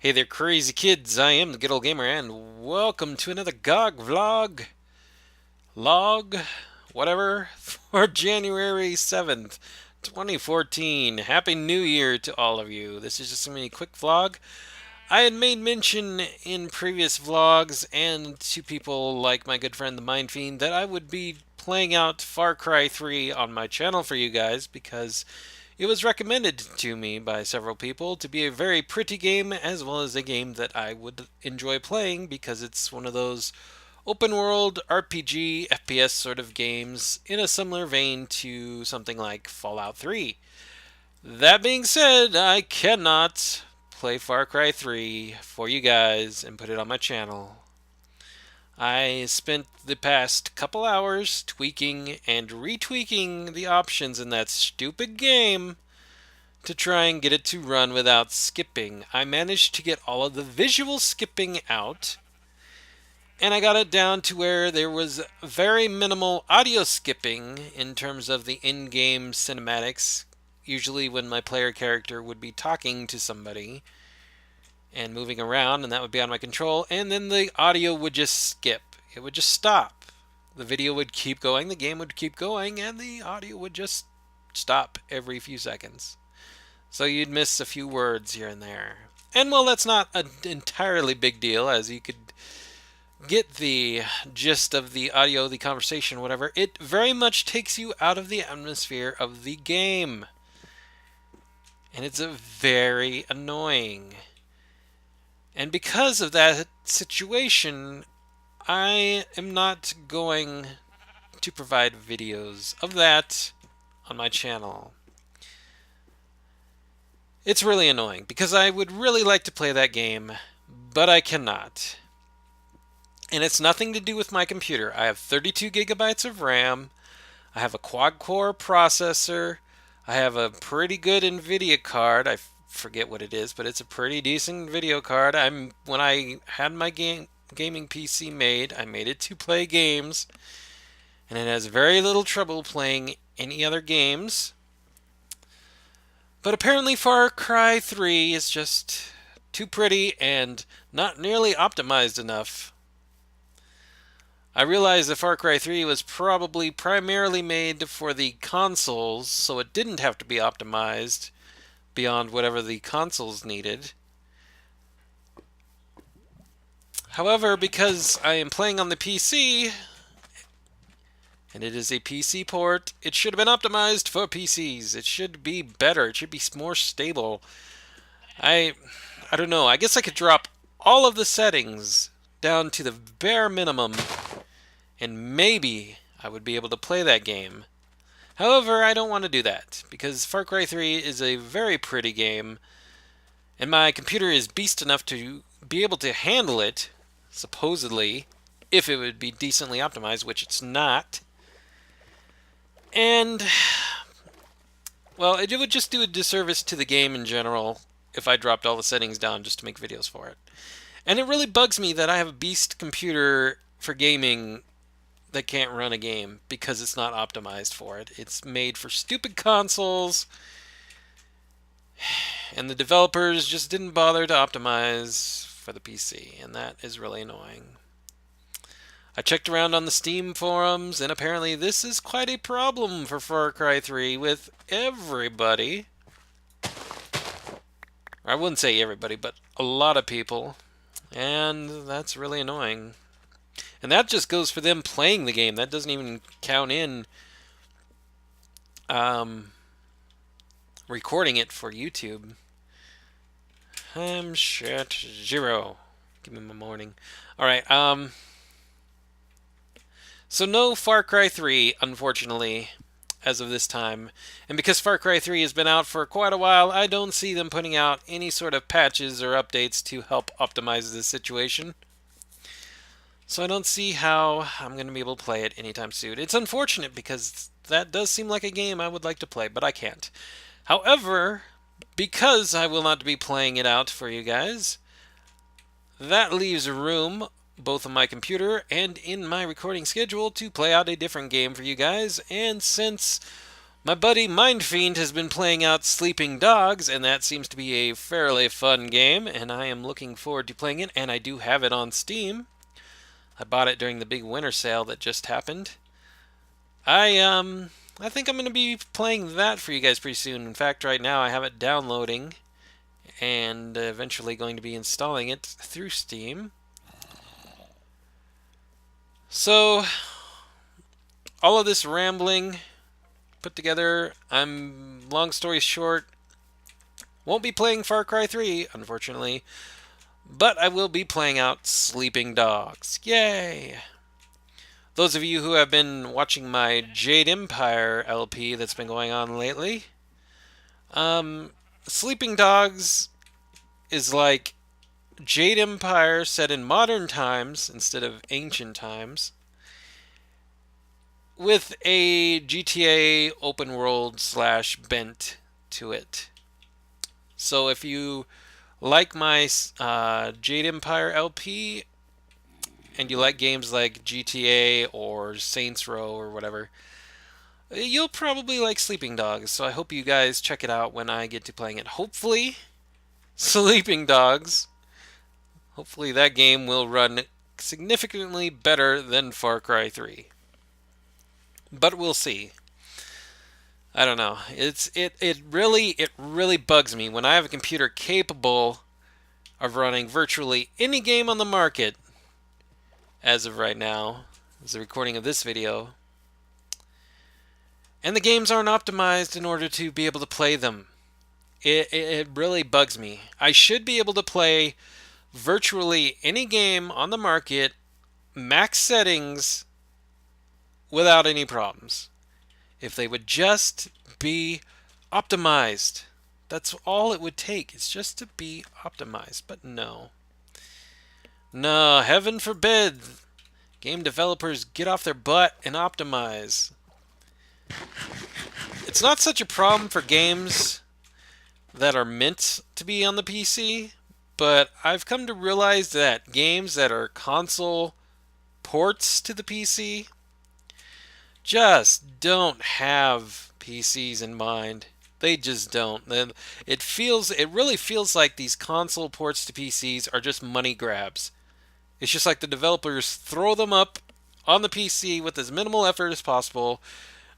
Hey there, crazy kids. I am the Good Old Gamer, and welcome to another GOG vlog, log, whatever, for January 7th, 2014. Happy New Year to all of you. This is just a mini quick vlog. I had made mention in previous vlogs and to people like my good friend the Mind Fiend that I would be playing out Far Cry 3 on my channel for you guys because it was recommended to me by several people to be a very pretty game as well as a game that I would enjoy playing because it's one of those open world RPG FPS sort of games in a similar vein to something like Fallout 3. That being said, I cannot play Far Cry 3 for you guys and put it on my channel. I spent the past couple hours tweaking and retweaking the options in that stupid game to try and get it to run without skipping. I managed to get all of the visual skipping out, and I got it down to where there was very minimal audio skipping in terms of the in-game cinematics. Usually when my player character would be talking to somebody and moving around, and that would be on my control, and then the audio would just skip. It would just stop. The video would keep going, the game would keep going, and the audio would just stop every few seconds. So you'd miss a few words here and there. And well, that's not an entirely big deal, as you could get the gist of the audio, the conversation, whatever. It very much takes you out of the atmosphere of the game. And it's a very annoying. And because of that situation, I am not going to provide videos of that on my channel. It's really annoying because I would really like to play that game, but I cannot. And it's nothing to do with my computer. I have 32 gigabytes of RAM. I have a quad-core processor. I have a pretty good NVIDIA card. I forget what it is, but it's a pretty decent video card. When I had my gaming PC made, I made it to play games, and it has very little trouble playing any other games. But apparently Far Cry 3 is just too pretty and not nearly optimized enough. I realize that Far Cry 3 was probably primarily made for the consoles, so it didn't have to be optimized beyond whatever the consoles needed. However, because I am playing on the PC, and it is a PC port, it should have been optimized for PCs. It should be better. It should be more stable. I don't know. I guess I could drop all of the settings down to the bare minimum, and maybe I would be able to play that game. However, I don't want to do that, because Far Cry 3 is a very pretty game, and my computer is beast enough to be able to handle it, supposedly, if it would be decently optimized, which it's not. And, well, it would just do a disservice to the game in general if I dropped all the settings down just to make videos for it. And it really bugs me that I have a beast computer for gaming that can't run a game because it's not optimized for it. It's made for stupid consoles, and the developers just didn't bother to optimize for the PC, and that is really annoying. I checked around on the Steam forums, and apparently this is quite a problem for Far Cry 3 with everybody. I wouldn't say everybody, but a lot of people. And that's really annoying. And that just goes for them playing the game. That doesn't even count in recording it for YouTube. Shit. Zero. Give me my morning. Alright, so no Far Cry 3, unfortunately, as of this time. And because Far Cry 3 has been out for quite a while, I don't see them putting out any sort of patches or updates to help optimize this situation. So I don't see how I'm going to be able to play it anytime soon. It's unfortunate because that does seem like a game I would like to play, but I can't. However, because I will not be playing it out for you guys, that leaves room both on my computer and in my recording schedule to play out a different game for you guys. And since My buddy Mindfiend has been playing out Sleeping Dogs, and that seems to be a fairly fun game, and I am looking forward to playing it, and I do have it on Steam. I bought it during the big winter sale that just happened. I think I'm going to be playing that for you guys pretty soon. In fact, right now I have it downloading and eventually going to be installing it through Steam. So, all of this rambling put together, long story short, won't be playing Far Cry 3, unfortunately, but I will be playing out Sleeping Dogs. Yay! Those of you who have been watching my Jade Empire LP that's been going on lately, Sleeping Dogs is like Jade Empire set in modern times instead of ancient times, with a GTA open world slash bent to it. So if you like my Jade Empire LP and you like games like GTA or Saints Row or whatever, you'll probably like Sleeping Dogs. So I hope you guys check it out when I get to playing it. Hopefully, Sleeping Dogs, hopefully that game will run significantly better than Far Cry 3. But we'll see. I don't know. It really bugs me when I have a computer capable of running virtually any game on the market as of right now, as the recording of this video, and the games aren't optimized in order to be able to play them. It really bugs me. I should be able to play virtually any game on the market, max settings, without any problems. If they would just be optimized. That's all it would take. It's just to be optimized. But no. No, heaven forbid. Game developers get off their butt and optimize. It's not such a problem for games that are meant to be on the PC, but I've come to realize that games that are console ports to the PC just don't have PCs in mind. They just don't. It really feels like these console ports to PCs are just money grabs. It's just like the developers throw them up on the PC with as minimal effort as possible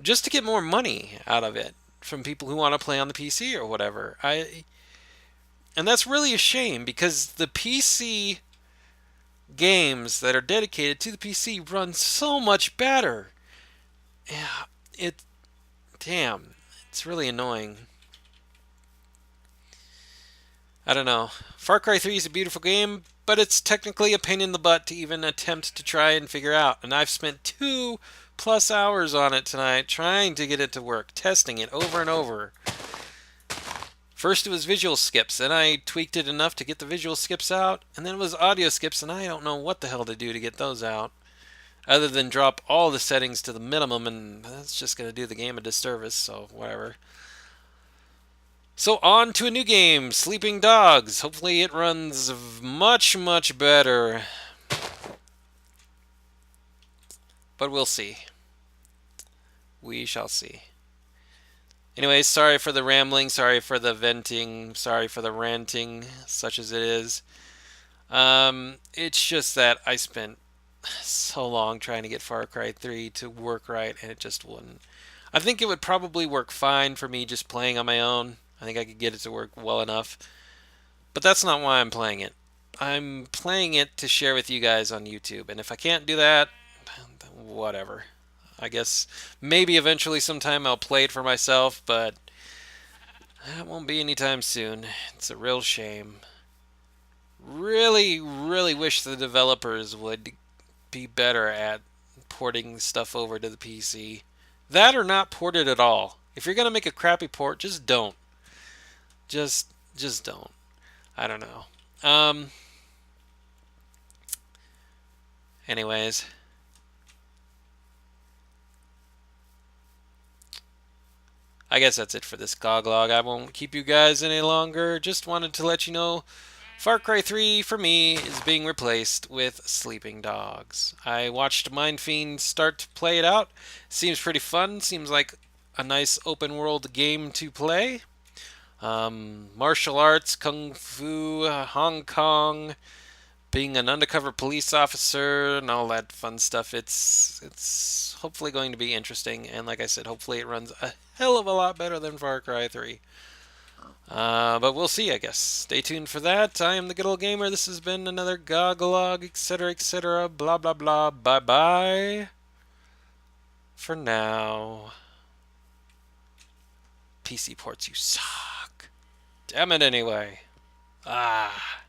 just to get more money out of it from people who want to play on the PC or whatever. And that's really a shame because the PC games that are dedicated to the PC run so much better. Yeah, damn, it's really annoying. I don't know. Far Cry 3 is a beautiful game, but it's technically a pain in the butt to even attempt to try and figure out. And I've spent 2+ hours on it tonight trying to get it to work, testing it over and over. First it was visual skips, then I tweaked it enough to get the visual skips out, and then it was audio skips, and I don't know what the hell to do to get those out. Other than drop all the settings to the minimum, and that's just going to do the game a disservice, so whatever. So on to a new game, Sleeping Dogs. Hopefully it runs much, much better. But we'll see. We shall see. Anyways, sorry for the rambling, sorry for the venting, sorry for the ranting, such as it is. It's just that I spent so long trying to get Far Cry 3 to work right, and it just wouldn't. I think it would probably work fine for me just playing on my own. I think I could get it to work well enough. But that's not why I'm playing it. I'm playing it to share with you guys on YouTube. And if I can't do that, whatever. I guess maybe eventually sometime I'll play it for myself, but that won't be anytime soon. It's a real shame. Really, really wish the developers would be better at porting stuff over to the PC. That or not port it at all. If you're going to make a crappy port, just don't. Just don't. I don't know. Anyways. I guess that's it for this GOG log. I won't keep you guys any longer. Just wanted to let you know Far Cry 3 for me is being replaced with Sleeping Dogs. I watched Mindfiend start to play it out. Seems pretty fun. Seems like a nice open world game to play. Martial arts, kung fu, Hong Kong, being an undercover police officer, and all that fun stuff. It's hopefully going to be interesting, and like I said, hopefully it runs a hell of a lot better than Far Cry 3. But we'll see, I guess. Stay tuned for that. I am the Good Old Gamer. This has been another GOG log, etc., blah blah blah. Bye bye. For now. PC ports, you suck. Damn it anyway. Ah.